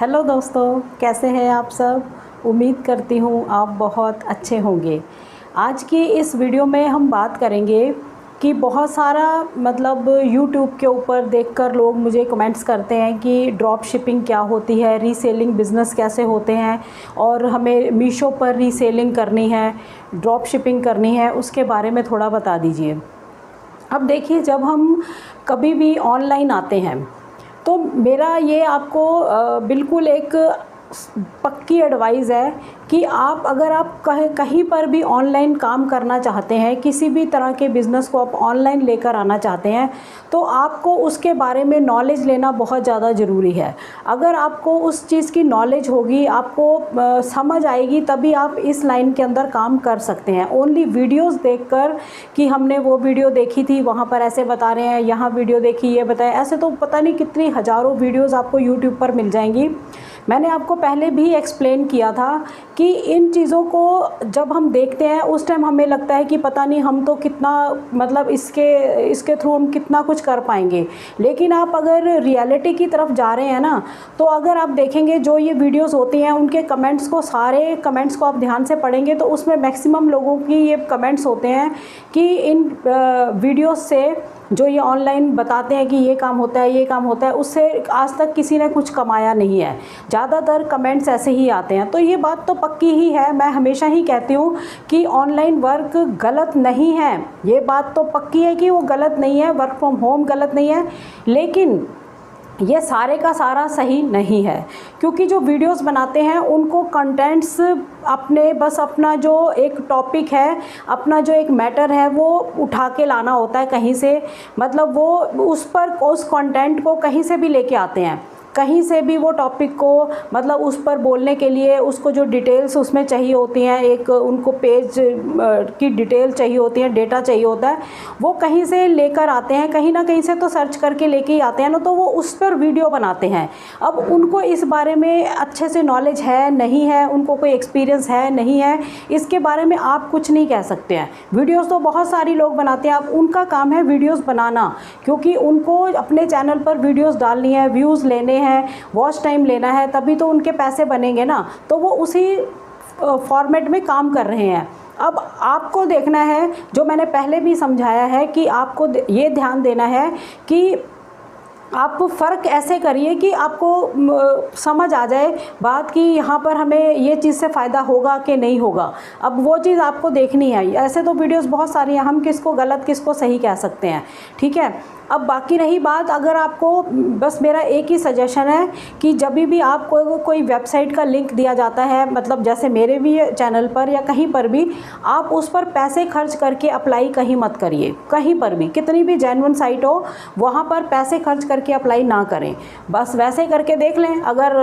Hello दोस्तों, कैसे हैं आप सब। उम्मीद करती हूँ आप बहुत अच्छे होंगे। आज की इस वीडियो में हम बात करेंगे कि बहुत सारा यूट्यूब के ऊपर देखकर लोग मुझे कमेंट्स करते हैं कि ड्रॉप शिपिंग क्या होती है, रीसेलिंग बिज़नेस कैसे होते हैं और हमें मीशो पर रीसेलिंग करनी है, ड्रॉप शिपिंग करनी है, उसके बारे में थोड़ा बता दीजिए। अब देखिए, जब हम कभी भी ऑनलाइन आते हैं तो मेरा ये आपको बिल्कुल एक पक्की एडवाइस है कि अगर आप कहीं पर भी ऑनलाइन काम करना चाहते हैं, किसी भी तरह के बिज़नेस को आप ऑनलाइन लेकर आना चाहते हैं, तो आपको उसके बारे में नॉलेज लेना बहुत ज़्यादा ज़रूरी है। अगर आपको उस चीज़ की नॉलेज होगी, आपको समझ आएगी, तभी आप इस लाइन के अंदर काम कर सकते हैं। ओनली वीडियोस देखकर कि हमने वो वीडियो देखी थी, वहाँ पर ऐसे बता रहे हैं, यहाँ वीडियो देखी, ये बताया, ऐसे तो पता नहीं कितनी हज़ारों वीडियोज़ आपको यूट्यूब पर मिल जाएंगी। मैंने आपको पहले भी एक्सप्लेन किया था कि इन चीज़ों को जब हम देखते हैं उस टाइम हमें लगता है कि पता नहीं हम तो कितना इसके थ्रू हम कितना कुछ कर पाएंगे। लेकिन आप अगर रियलिटी की तरफ जा रहे हैं ना, तो अगर आप देखेंगे जो ये वीडियोस होती हैं उनके सारे कमेंट्स को आप ध्यान से पढ़ेंगे तो उसमें मैक्सिमम लोगों की ये कमेंट्स होते हैं कि इन वीडियोस से जो ये ऑनलाइन बताते हैं कि ये काम होता है, ये काम होता है, उससे आज तक किसी ने कुछ कमाया नहीं है। ज़्यादातर कमेंट्स ऐसे ही आते हैं। तो ये बात तो पक्की ही है, मैं हमेशा ही कहती हूँ कि ऑनलाइन वर्क गलत नहीं है। ये बात तो पक्की है कि वो गलत नहीं है, वर्क फ्रॉम होम गलत नहीं है, लेकिन ये सारे का सारा सही नहीं है। क्योंकि जो वीडियोस बनाते हैं उनको कंटेंट्स अपना जो एक टॉपिक है, अपना जो एक मैटर है, वो उठा के लाना होता है कहीं से। वो उस कंटेंट को कहीं से भी लेके आते हैं, कहीं से भी वो टॉपिक को उस पर बोलने के लिए उसको जो डिटेल्स उसमें चाहिए होती हैं, एक उनको पेज की डिटेल चाहिए होती है, डेटा चाहिए होता है, वो कहीं से लेकर आते हैं, कहीं ना कहीं से तो सर्च करके लेके ही आते हैं ना, तो वो उस पर वीडियो बनाते हैं। अब उनको इस बारे में अच्छे से नॉलेज है नहीं है, उनको कोई एक्सपीरियंस है नहीं है, इसके बारे में आप कुछ नहीं कह सकते हैं। वीडियोज़ तो बहुत सारी लोग बनाते हैं, अब उनका काम है वीडियोज़ बनाना, क्योंकि उनको अपने चैनल पर वीडियोज़ डालनी है, व्यूज़ लेने हैं, वॉच टाइम लेना है, तभी तो उनके पैसे बनेंगे ना। तो वो उसी फॉर्मेट में काम कर रहे हैं। अब आपको देखना है, जो मैंने पहले भी समझाया है, कि आपको ये ध्यान देना है कि आप फ़र्क ऐसे करिए कि आपको समझ आ जाए बात कि यहाँ पर हमें ये चीज़ से फ़ायदा होगा कि नहीं होगा। अब वो चीज़ आपको देखनी है। ऐसे तो वीडियोस बहुत सारी हैं, हम किसको गलत किसको सही कह सकते हैं, ठीक है। अब बाकी रही बात, अगर आपको बस मेरा एक ही सजेशन है कि जब भी आपको कोई वेबसाइट का लिंक दिया जाता है, जैसे मेरे भी चैनल पर या कहीं पर भी, आप उस पर पैसे खर्च करके अप्लाई कहीं मत करिए। कहीं पर भी, कितनी भी जेन्युइन साइट हो, वहाँ पर पैसे खर्च करके अप्लाई ना करें। बस वैसे करके देख लें, अगर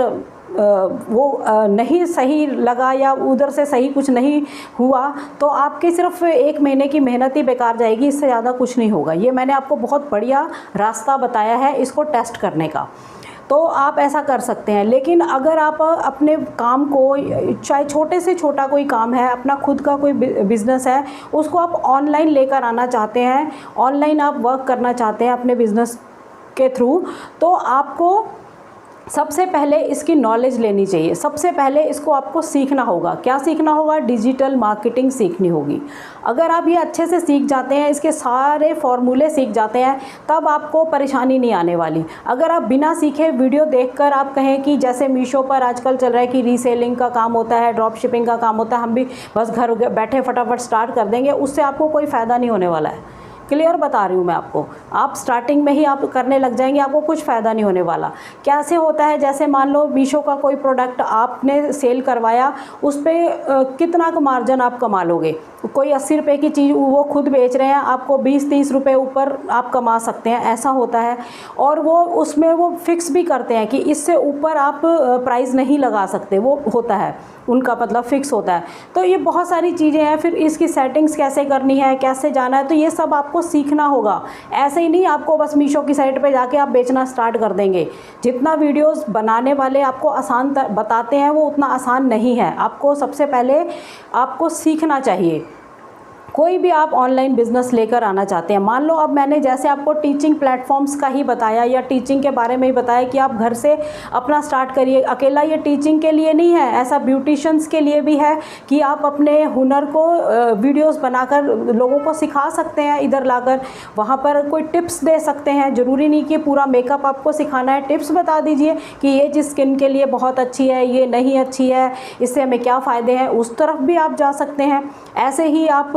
वो नहीं सही लगा या उधर से सही कुछ नहीं हुआ तो आपकी सिर्फ 1 महीने की मेहनत ही बेकार जाएगी, इससे ज़्यादा कुछ नहीं होगा। ये मैंने आपको बहुत बढ़िया रास्ता बताया है इसको टेस्ट करने का, तो आप ऐसा कर सकते हैं। लेकिन अगर आप अपने काम को, चाहे छोटे से छोटा कोई काम है, अपना खुद का कोई बिज़नेस है, उसको आप ऑनलाइन लेकर आना चाहते हैं, ऑनलाइन आप वर्क करना चाहते हैं अपने बिज़नेस के थ्रू, तो आपको सबसे पहले इसकी नॉलेज लेनी चाहिए। सबसे पहले इसको आपको सीखना होगा। क्या सीखना होगा? डिजिटल मार्केटिंग सीखनी होगी। अगर आप ये अच्छे से सीख जाते हैं, इसके सारे फॉर्मूले सीख जाते हैं, तब आपको परेशानी नहीं आने वाली। अगर आप बिना सीखे वीडियो देखकर आप कहें कि जैसे मीशो पर आजकल चल रहा है कि रीसेलिंग का काम होता है, ड्रॉप शिपिंग का काम होता है, हम भी बस घर बैठे फटाफट स्टार्ट कर देंगे, उससे आपको कोई फ़ायदा नहीं होने वाला है। क्लियर बता रही हूँ मैं आपको। आप स्टार्टिंग में ही आप करने लग जाएंगे, आपको कुछ फ़ायदा नहीं होने वाला। कैसे होता है, जैसे मान लो मीशो का कोई प्रोडक्ट आपने सेल करवाया, उस पर कितना का मार्जिन आप कमा लोगे। कोई 80 रुपये की चीज़ वो खुद बेच रहे हैं, आपको 20-30 रुपये ऊपर आप कमा सकते हैं, ऐसा होता है। और वो उसमें वो फिक्स भी करते हैं कि इससे ऊपर आप प्राइस नहीं लगा सकते, वो होता है उनका फिक्स होता है। तो ये बहुत सारी चीज़ें हैं। फिर इसकी सेटिंग्स कैसे करनी है, कैसे जाना है, तो ये सब आपको सीखना होगा। ऐसे ही नहीं आपको बस मीशो की साइट पे जाके आप बेचना स्टार्ट कर देंगे। जितना वीडियोस बनाने वाले आपको आसान बताते हैं, वो उतना आसान नहीं है। आपको सबसे पहले आपको सीखना चाहिए। कोई भी आप ऑनलाइन बिज़नेस लेकर आना चाहते हैं, मान लो अब मैंने जैसे आपको टीचिंग प्लेटफॉर्म्स का ही बताया या टीचिंग के बारे में ही बताया कि आप घर से अपना स्टार्ट करिए। अकेला ये टीचिंग के लिए नहीं है, ऐसा ब्यूटिशियंस के लिए भी है कि आप अपने हुनर को वीडियोस बनाकर लोगों को सिखा सकते हैं, इधर लाकर वहाँ पर कोई टिप्स दे सकते हैं। ज़रूरी नहीं कि पूरा मेकअप आपको सिखाना है, टिप्स बता दीजिए कि ये चीज़ स्किन के लिए बहुत अच्छी है, ये नहीं अच्छी है, इससे हमें क्या फ़ायदे हैं, उस तरफ भी आप जा सकते हैं। ऐसे ही आप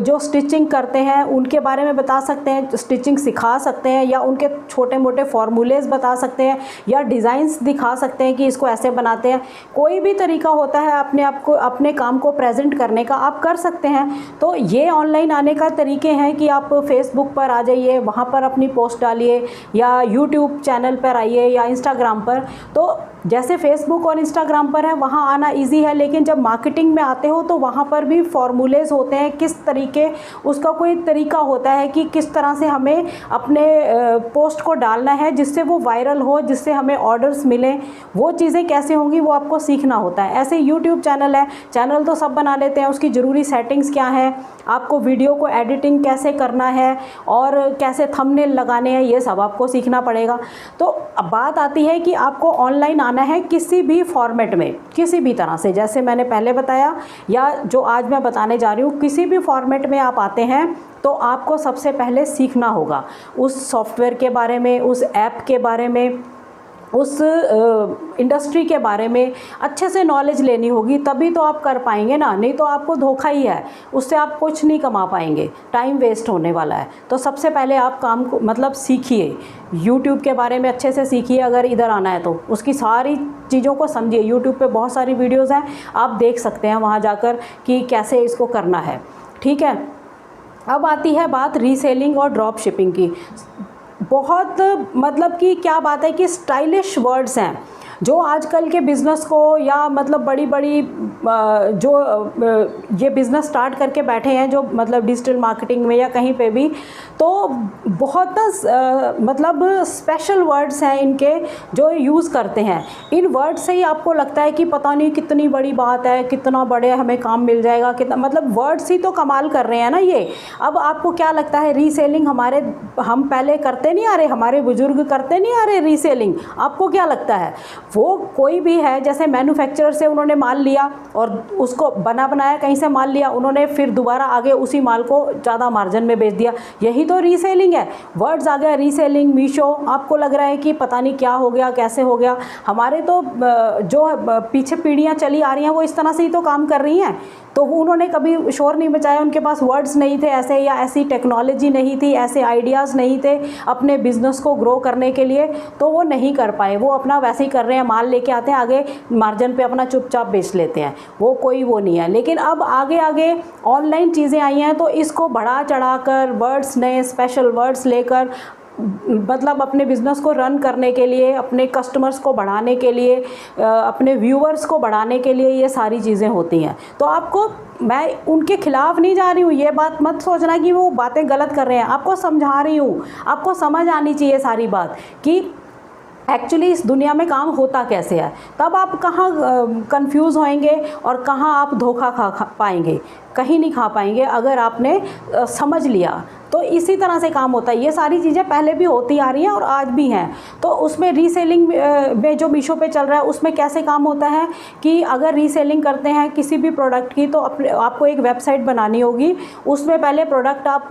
जो स्टिचिंग करते हैं उनके बारे में बता सकते हैं, स्टिचिंग सिखा सकते हैं या उनके छोटे मोटे फार्मूलेज बता सकते हैं या डिज़ाइंस दिखा सकते हैं कि इसको ऐसे बनाते हैं। कोई भी तरीका होता है अपने आप को, अपने काम को प्रेजेंट करने का, आप कर सकते हैं। तो ये ऑनलाइन आने का तरीके हैं कि आप फेसबुक पर आ जाइए, वहाँ पर अपनी पोस्ट डालिए या यूट्यूब चैनल पर आइए या इंस्टाग्राम पर। तो जैसे फेसबुक और इंस्टाग्राम पर है वहाँ आना इजी है, लेकिन जब मार्केटिंग में आते हो तो वहाँ पर भी फॉर्मूलेज होते हैं, किस तरीके, उसका कोई तरीका होता है कि किस तरह से हमें अपने पोस्ट को डालना है जिससे वो वायरल हो, जिससे हमें ऑर्डर्स मिलें। वो चीज़ें कैसे होंगी वो आपको सीखना होता है। ऐसे यूट्यूब चैनल है, चैनल तो सब बना लेते हैं, उसकी ज़रूरी सेटिंग्स क्या है, आपको वीडियो को एडिटिंग कैसे करना है और कैसे थंबनेल लगाने हैं, ये सब आपको सीखना पड़ेगा। तो अब बात आती है कि आपको ऑनलाइन आना है किसी भी फॉर्मेट में, किसी भी तरह से, जैसे मैंने पहले बताया या जो आज मैं बताने जा रही हूँ, किसी भी फॉर्मेट में आप आते हैं तो आपको सबसे पहले सीखना होगा उस सॉफ्टवेयर के बारे में, उस ऐप के बारे में, उस इंडस्ट्री के बारे में अच्छे से नॉलेज लेनी होगी, तभी तो आप कर पाएंगे ना, नहीं तो आपको धोखा ही है, उससे आप कुछ नहीं कमा पाएंगे, टाइम वेस्ट होने वाला है। तो सबसे पहले आप काम को मतलब सीखिए, यूट्यूब के बारे में अच्छे से सीखिए। अगर इधर आना है तो उसकी सारी चीज़ों को समझिए, यूट्यूब पे बहुत सारी वीडियोज़ हैं, आप देख सकते हैं वहाँ जाकर कि कैसे इसको करना है। ठीक है, अब आती है बात रीसेलिंग और ड्रॉप शिपिंग की। बहुत मतलब कि क्या बात है कि स्टाइलिश वर्ड्स हैं जो आजकल के बिज़नेस को या मतलब बड़ी बड़ी जो ये बिज़नेस स्टार्ट करके बैठे हैं, जो मतलब डिजिटल मार्केटिंग में या कहीं पे भी, तो बहुत मतलब स्पेशल वर्ड्स हैं इनके जो यूज़ करते हैं। इन वर्ड्स से ही आपको लगता है कि पता नहीं कितनी बड़ी बात है, कितना बड़े हमें काम मिल जाएगा, कितना, मतलब वर्ड्स ही तो कमाल कर रहे हैं ना ये। अब आपको क्या लगता है रीसेलिंग हम पहले करते नहीं आ रहे, हमारे बुजुर्ग करते नहीं आ रहे रीसेलिंग? आपको क्या लगता है? वो कोई भी है, जैसे मैन्युफैक्चरर से उन्होंने माल लिया और उसको बनाया कहीं से माल लिया, उन्होंने फिर दोबारा आगे उसी माल को ज़्यादा मार्जिन में बेच दिया, यही तो रीसेलिंग है। वर्ड्स आ गया रीसेलिंग, मीशो। आपको लग रहा है कि पता नहीं क्या हो गया, कैसे हो गया। हमारे तो जो पीछे पीढ़ियाँ चली आ रही हैं वो इस तरह से ही तो काम कर रही हैं, तो उन्होंने कभी शोर नहीं मचाया, उनके पास वर्ड्स नहीं थे ऐसे, या ऐसी टेक्नोलॉजी नहीं थी, ऐसे आइडियाज़ नहीं थे अपने बिज़नेस को ग्रो करने के लिए, तो वो नहीं कर पाए। वो अपना वैसे ही कर रहे हैं, माल लेके आते हैं, आगे मार्जिन पे अपना चुपचाप बेच लेते हैं, वो कोई वो नहीं है। लेकिन अब आगे आगे ऑनलाइन चीज़ें आई हैं, तो इसको बढ़ा चढ़ा कर वर्ड्स, नए स्पेशल वर्ड्स लेकर मतलब अपने बिज़नेस को रन करने के लिए, अपने कस्टमर्स को बढ़ाने के लिए, अपने व्यूअर्स को बढ़ाने के लिए ये सारी चीज़ें होती हैं। तो आपको, मैं उनके खिलाफ़ नहीं जा रही हूँ, ये बात मत सोचना कि वो बातें गलत कर रहे हैं, आपको समझा रही हूँ। आपको समझ आनी चाहिए सारी बात कि एक्चुअली इस दुनिया में काम होता कैसे है, तब आप कहाँ कंफ्यूज होएंगे और कहाँ आप धोखा खा पाएंगे। कहीं नहीं खा पाएंगे अगर आपने समझ लिया। तो इसी तरह से काम होता है। ये सारी चीज़ें पहले भी होती आ रही हैं और आज भी हैं। तो उसमें रीसेलिंग में जो मीशो पे चल रहा है, उसमें कैसे काम होता है कि अगर रीसेलिंग करते हैं किसी भी प्रोडक्ट की, तो आपको एक वेबसाइट बनानी होगी। उसमें पहले प्रोडक्ट आप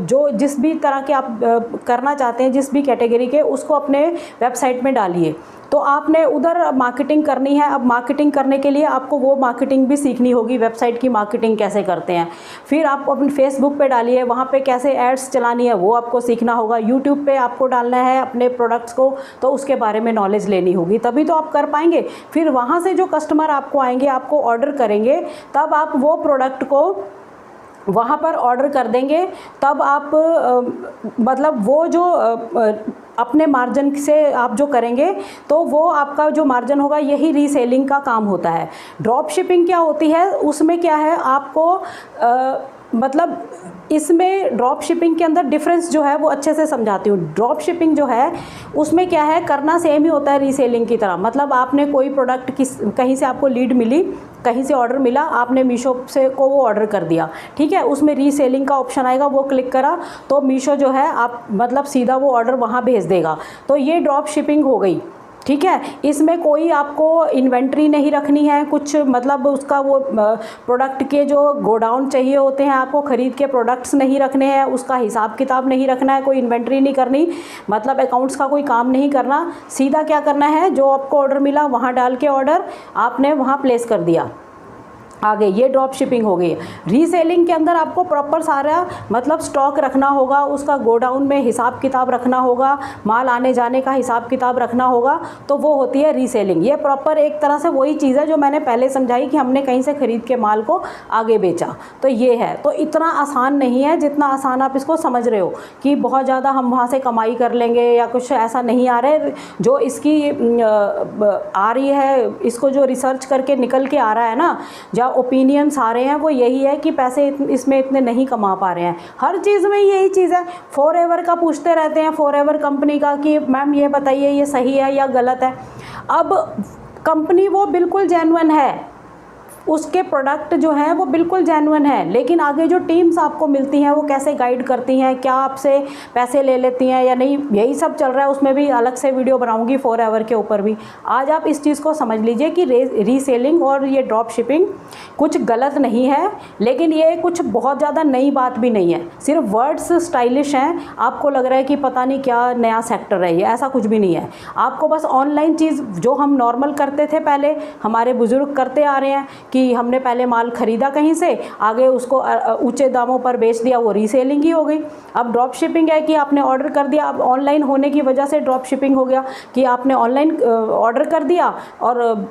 जो जिस भी तरह के आप करना चाहते हैं, जिस भी कैटेगरी के, उसको अपने वेबसाइट में डालिए। तो आपने उधर मार्केटिंग करनी है। अब मार्केटिंग करने के लिए आपको वो मार्केटिंग भी सीखनी होगी, वेबसाइट की मार्केटिंग कैसे करते हैं। फिर आप अपने फेसबुक पे डालिए, वहाँ पे कैसे एड्स चलानी है वो आपको सीखना होगा। यूट्यूब पे आपको डालना है अपने प्रोडक्ट्स को, तो उसके बारे में नॉलेज लेनी होगी, तभी तो आप कर पाएंगे। फिर वहाँ से जो कस्टमर आपको आएंगे, आपको ऑर्डर करेंगे, तब आप वो प्रोडक्ट को वहाँ पर ऑर्डर कर देंगे। तब आप मतलब वो जो अपने मार्जिन से आप जो करेंगे, तो वो आपका जो मार्जिन होगा, यही रीसेलिंग का काम होता है। ड्रॉप शिपिंग क्या होती है, उसमें क्या है, आपको मतलब इसमें ड्रॉप शिपिंग के अंदर डिफरेंस जो है वो अच्छे से समझाती हूँ। ड्रॉप शिपिंग जो है उसमें क्या है, करना सेम ही होता है रीसेलिंग की तरह। मतलब आपने कोई प्रोडक्ट कहीं से आपको लीड मिली, कहीं से ऑर्डर मिला, आपने मीशो से को वो ऑर्डर कर दिया, ठीक है। उसमें रीसेलिंग का ऑप्शन आएगा, वो क्लिक करा तो मीशो जो है आप मतलब सीधा वो ऑर्डर वहाँ भेज देगा। तो ये ड्रॉप शिपिंग हो गई, ठीक है। इसमें कोई आपको इन्वेंट्री नहीं रखनी है कुछ, मतलब उसका वो प्रोडक्ट के जो गोडाउन चाहिए होते हैं आपको ख़रीद के प्रोडक्ट्स नहीं रखने हैं, उसका हिसाब किताब नहीं रखना है, कोई इन्वेंट्री नहीं करनी, मतलब अकाउंट्स का कोई काम नहीं करना। सीधा क्या करना है, जो आपको ऑर्डर मिला वहाँ डाल के ऑर्डर आपने वहाँ प्लेस कर दिया, आगे ये ड्रॉप शिपिंग हो गई। रीसेलिंग के अंदर आपको प्रॉपर सारा मतलब स्टॉक रखना होगा, उसका गोडाउन में हिसाब किताब रखना होगा, माल आने जाने का हिसाब किताब रखना होगा, तो वो होती है रीसेलिंग। ये प्रॉपर एक तरह से वही चीज़ है जो मैंने पहले समझाई कि हमने कहीं से ख़रीद के माल को आगे बेचा, तो ये है। तो इतना आसान नहीं है जितना आसान आप इसको समझ रहे हो कि बहुत ज़्यादा हम वहाँ से कमाई कर लेंगे या कुछ ऐसा नहीं आ रहा है। जो इसकी आ रही है, इसको जो रिसर्च करके निकल के आ रहा है ना, जहाँ ओपिनियंस आ रहे हैं, वो यही है कि पैसे इसमें इतने नहीं कमा पा रहे हैं। हर चीज़ में यही चीज़ है। फॉरएवर का पूछते रहते हैं, फॉरएवर कंपनी का कि मैम ये बताइए ये सही है या गलत है। अब कंपनी वो बिल्कुल जेन्युइन है, उसके प्रोडक्ट जो हैं वो बिल्कुल जेन्युइन है, लेकिन आगे जो टीम्स आपको मिलती हैं वो कैसे गाइड करती हैं, क्या आपसे पैसे ले लेती हैं या नहीं, यही सब चल रहा है। उसमें भी अलग से वीडियो बनाऊंगी फॉरएवर के ऊपर भी। आज आप इस चीज़ को समझ लीजिए कि रीसेलिंग और ये ड्रॉप शिपिंग कुछ गलत नहीं है, लेकिन ये कुछ बहुत ज़्यादा नई बात भी नहीं है। सिर्फ वर्ड्स स्टाइलिश हैं, आपको लग रहा है कि पता नहीं क्या नया सेक्टर है ये, ऐसा कुछ भी नहीं है। आपको बस ऑनलाइन चीज़ जो हम नॉर्मल करते थे पहले, हमारे बुजुर्ग करते आ रहे हैं कि हमने पहले माल ख़रीदा कहीं से, आगे उसको ऊंचे दामों पर बेच दिया, वो रीसेलिंग ही हो गई। अब ड्रॉप शिपिंग है कि आपने ऑर्डर कर दिया, अब ऑनलाइन होने की वजह से ड्रॉप शिपिंग हो गया कि आपने ऑनलाइन ऑर्डर कर दिया और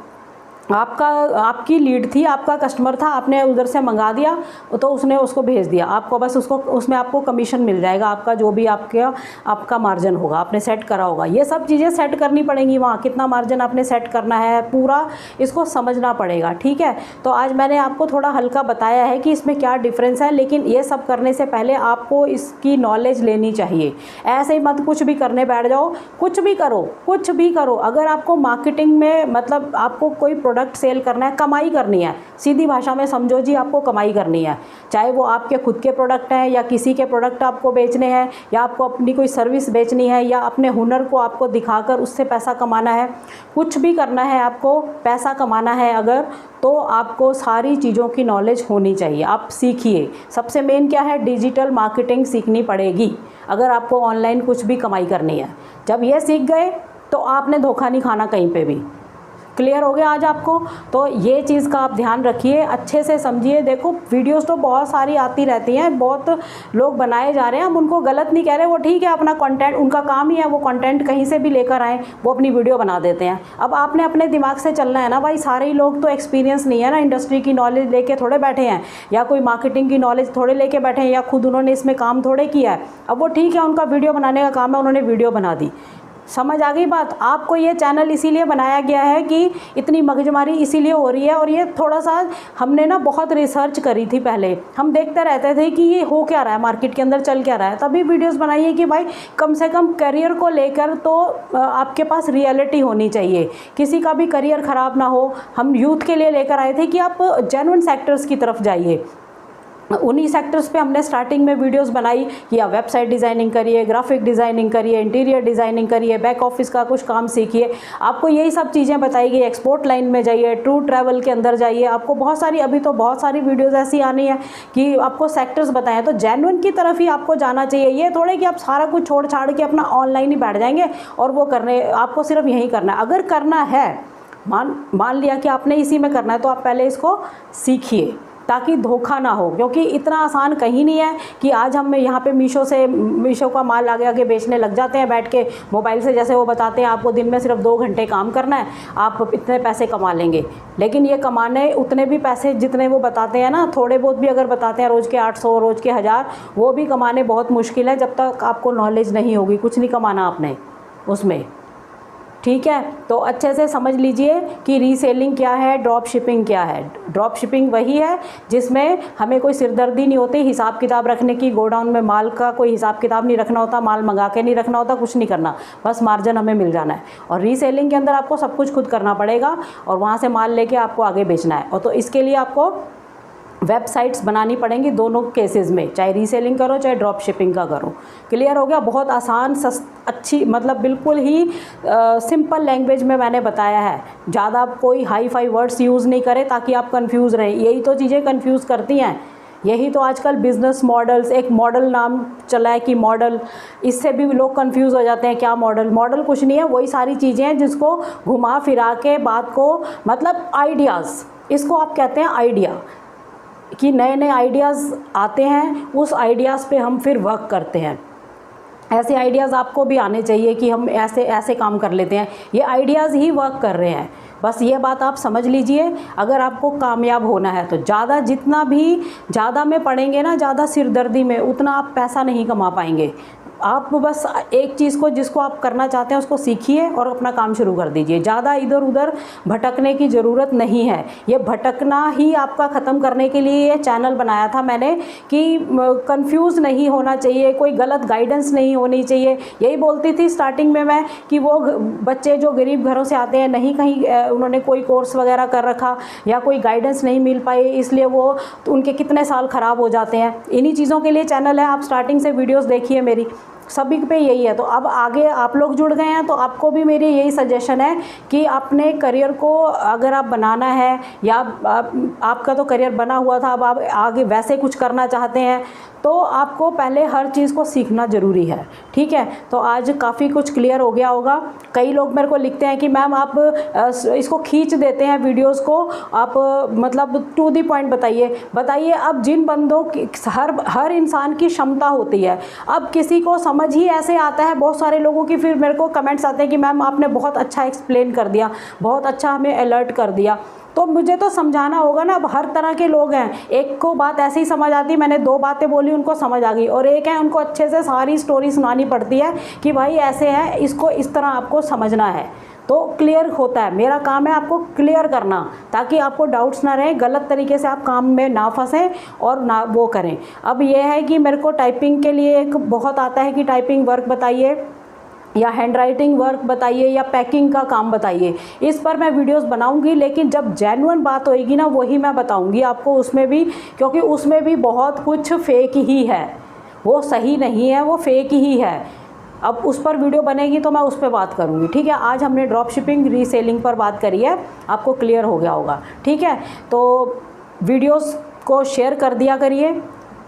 आपकी लीड थी, आपका कस्टमर था, आपने उधर से मंगा दिया तो उसने उसको भेज दिया, आपको बस उसको उसमें आपको कमीशन मिल जाएगा, आपका जो भी आपका मार्जिन होगा आपने सेट करा होगा। ये सब चीज़ें सेट करनी पड़ेंगी, वहाँ कितना मार्जिन आपने सेट करना है पूरा इसको समझना पड़ेगा, ठीक है। तो आज मैंने आपको थोड़ा हल्का बताया है कि इसमें क्या डिफरेंस है, लेकिन ये सब करने से पहले आपको इसकी नॉलेज लेनी चाहिए। ऐसे ही मत कुछ भी करने बैठ जाओ, कुछ भी करो। अगर आपको मार्केटिंग में मतलब आपको कोई प्रोडक्ट सेल करना है, कमाई करनी है, सीधी भाषा में समझो जी, आपको कमाई करनी है, चाहे वो आपके खुद के प्रोडक्ट हैं या किसी के प्रोडक्ट आपको बेचने हैं या आपको अपनी कोई सर्विस बेचनी है या अपने हुनर को आपको दिखाकर उससे पैसा कमाना है, कुछ भी करना है, आपको पैसा कमाना है अगर, तो आपको सारी चीज़ों की नॉलेज होनी चाहिए। आप सीखिए। सबसे मेन क्या है, डिजिटल मार्केटिंग सीखनी पड़ेगी अगर आपको ऑनलाइन कुछ भी कमाई करनी है। जब ये सीख गए तो आपने धोखा नहीं खाना कहीं पे भी। क्लियर हो गया आज आपको? तो ये चीज़ का आप ध्यान रखिए, अच्छे से समझिए। देखो वीडियोस तो बहुत सारी आती रहती हैं, बहुत लोग बनाए जा रहे हैं, हम उनको गलत नहीं कह रहे, वो ठीक है, अपना कंटेंट उनका काम ही है, वो कंटेंट कहीं से भी लेकर आएँ, वो अपनी वीडियो बना देते हैं। अब आपने अपने दिमाग से चलना है ना भाई, सारे ही लोग तो एक्सपीरियंस नहीं है ना, इंडस्ट्री की नॉलेज लेके थोड़े बैठे हैं या कोई मार्केटिंग की नॉलेज थोड़े लेके बैठे हैं या खुद उन्होंने इसमें काम थोड़े किया है। अब वो ठीक है, उनका वीडियो बनाने का काम है, उन्होंने वीडियो बना दी। समझ आ गई बात? आपको ये चैनल इसीलिए बनाया गया है कि इतनी मगजमारी इसीलिए हो रही है, और ये थोड़ा सा हमने ना बहुत रिसर्च करी थी पहले, हम देखते रहते थे कि ये हो क्या रहा है, मार्केट के अंदर चल क्या रहा है, तभी वीडियोस बनाइए कि भाई कम से कम करियर को लेकर तो आपके पास रियलिटी होनी चाहिए, किसी का भी करियर ख़राब ना हो। हम यूथ के लिए लेकर आए थे कि आप जेन्युइन सेक्टर्स की तरफ जाइए। उन्हीं सेक्टर्स पे हमने स्टार्टिंग में वीडियोस बनाई कि आप वेबसाइट डिज़ाइनिंग करिए, ग्राफिक डिज़ाइनिंग करिए, इंटीरियर डिज़ाइनिंग करिए, बैक ऑफिस का कुछ काम सीखिए। आपको यही सब चीज़ें बताई गई। एक्सपोर्ट लाइन में जाइए, टूर ट्रैवल के अंदर जाइए, आपको बहुत सारी अभी तो बहुत सारी वीडियोज़ ऐसी आनी है कि आपको सेक्टर्स बताएं। तो जेन्युइन की तरफ ही आपको जाना चाहिए। ये थोड़े कि आप सारा कुछ छोड़ छाड़ के अपना ऑनलाइन ही बैठ जाएंगे और वो करने, आपको सिर्फ यही करना है। अगर करना है, मान लिया कि आपने इसी में करना है, तो आप पहले इसको सीखिए ताकि धोखा ना हो, क्योंकि इतना आसान कहीं नहीं है कि आज हम यहाँ पे मीशो का माल आगे आगे बेचने लग जाते हैं बैठ के मोबाइल से। जैसे वो बताते हैं आपको दिन में सिर्फ 2 घंटे काम करना है, आप इतने पैसे कमा लेंगे। लेकिन ये कमाने उतने भी पैसे जितने वो बताते हैं ना, थोड़े बहुत भी अगर बताते हैं, रोज़ के 800, रोज़ के 1000, वो भी कमाने बहुत मुश्किल है जब तक आपको नॉलेज नहीं होगी। कुछ नहीं कमाना आपने उसमें। ठीक है, तो अच्छे से समझ लीजिए कि रीसेलिंग क्या है, ड्रॉप शिपिंग क्या है। ड्रॉप शिपिंग वही है जिसमें हमें कोई सिरदर्दी नहीं होती हिसाब किताब रखने की, गोडाउन में माल का कोई हिसाब किताब नहीं रखना होता, माल मंगा के नहीं रखना होता, कुछ नहीं करना, बस मार्जिन हमें मिल जाना है। और रीसेलिंग के अंदर आपको सब कुछ खुद करना पड़ेगा और वहाँ से माल लेके आपको आगे बेचना है। और तो इसके लिए आपको वेबसाइट्स बनानी पड़ेंगी दोनों केसेस में, चाहे रीसेलिंग करो चाहे ड्रॉप शिपिंग का करो। क्लियर हो गया? बहुत आसान अच्छी मतलब बिल्कुल ही सिंपल लैंग्वेज में मैंने बताया है, ज़्यादा कोई हाई फाई वर्ड्स यूज़ नहीं करें ताकि आप कंफ्यूज रहें। यही तो चीज़ें कंफ्यूज करती हैं, यही तो आजकल बिज़नेस मॉडल्स, एक मॉडल नाम चला है कि मॉडल, इससे भी लोग कंफ्यूज हो जाते हैं। क्या मॉडल? मॉडल कुछ नहीं है, वही सारी चीज़ें हैं जिसको घुमा फिरा के बात को, मतलब आइडियाज़, इसको आप कहते हैं आइडिया, कि नए नए आइडियाज़ आते हैं, उस आइडियाज़ पे हम फिर वर्क करते हैं। ऐसे आइडियाज़ आपको भी आने चाहिए कि हम ऐसे ऐसे काम कर लेते हैं, ये आइडियाज़ ही वर्क कर रहे हैं। बस ये बात आप समझ लीजिए। अगर आपको कामयाब होना है तो जितना भी ज़्यादा में पढ़ेंगे ना, ज़्यादा सिरदर्दी में, उतना आप पैसा नहीं कमा पाएंगे। आप बस एक चीज़ को, जिसको आप करना चाहते हैं उसको सीखिए और अपना काम शुरू कर दीजिए। ज़्यादा इधर उधर भटकने की ज़रूरत नहीं है। ये भटकना ही आपका ख़त्म करने के लिए ये चैनल बनाया था मैंने, कि कंफ्यूज नहीं होना चाहिए, कोई गलत गाइडेंस नहीं होनी चाहिए। यही बोलती थी स्टार्टिंग में मैं कि वो बच्चे जो गरीब घरों से आते हैं, नहीं कहीं उन्होंने कोई कोर्स वगैरह कर रखा या कोई गाइडेंस नहीं मिल पाई, इसलिए वो उनके कितने साल ख़राब हो जाते हैं। इन्हीं चीज़ों के लिए चैनल है, आप स्टार्टिंग से वीडियोज़ देखिए मेरी, सभी पे यही है। तो अब आगे आप लोग जुड़ गए हैं तो आपको भी मेरी यही सजेशन है कि अपने करियर को अगर आप बनाना है, या आपका तो करियर बना हुआ था, अब आप आगे वैसे कुछ करना चाहते हैं, तो आपको पहले हर चीज़ को सीखना ज़रूरी है। ठीक है, तो आज काफ़ी कुछ क्लियर हो गया होगा। कई लोग मेरे को लिखते हैं कि मैम आप इसको खींच देते हैं वीडियोस को, आप मतलब टू दी पॉइंट बताइए। अब जिन बंदों की हर इंसान की क्षमता होती है, अब किसी को समझ ही ऐसे आता है, बहुत सारे लोगों की फिर मेरे को कमेंट्स आते हैं कि मैम आपने बहुत अच्छा एक्सप्लेन कर दिया, बहुत अच्छा हमें अलर्ट कर दिया। तो मुझे तो समझाना होगा ना। अब हर तरह के लोग हैं, एक को बात ऐसे ही समझ आती, मैंने 2 बातें बोली उनको समझ आ गई, और एक है उनको अच्छे से सारी स्टोरी सुनानी पड़ती है कि भाई ऐसे है, इसको इस तरह आपको समझना है, तो क्लियर होता है। मेरा काम है आपको क्लियर करना, ताकि आपको डाउट्स ना रहे, गलत तरीके से आप काम में ना फंसें और ना वो करें। अब ये है कि मेरे को टाइपिंग के लिए एक बहुत आता है कि टाइपिंग वर्क बताइए, या हैंड राइटिंग वर्क बताइए, या पैकिंग का काम बताइए। इस पर मैं वीडियोस बनाऊंगी, लेकिन जब जेन्युइन बात होएगी ना, वही मैं बताऊंगी आपको उसमें भी, क्योंकि उसमें भी बहुत कुछ फेक ही है, वो सही नहीं है, वो फेक ही है। अब उस पर वीडियो बनेगी तो मैं उस पर बात करूंगी। ठीक है, आज हमने ड्रॉप शिपिंग रीसेलिंग पर बात करी है, आपको क्लियर हो गया होगा। ठीक है, तो वीडियोस को शेयर कर दिया करिए,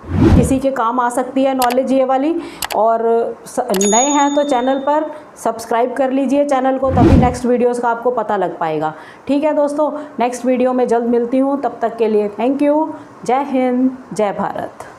किसी के काम आ सकती है नॉलेज ये वाली। और नए हैं तो चैनल पर सब्सक्राइब कर लीजिए चैनल को, तभी नेक्स्ट वीडियोस का आपको पता लग पाएगा। ठीक है दोस्तों, नेक्स्ट वीडियो में जल्द मिलती हूँ, तब तक के लिए थैंक यू। जय हिंद, जय भारत।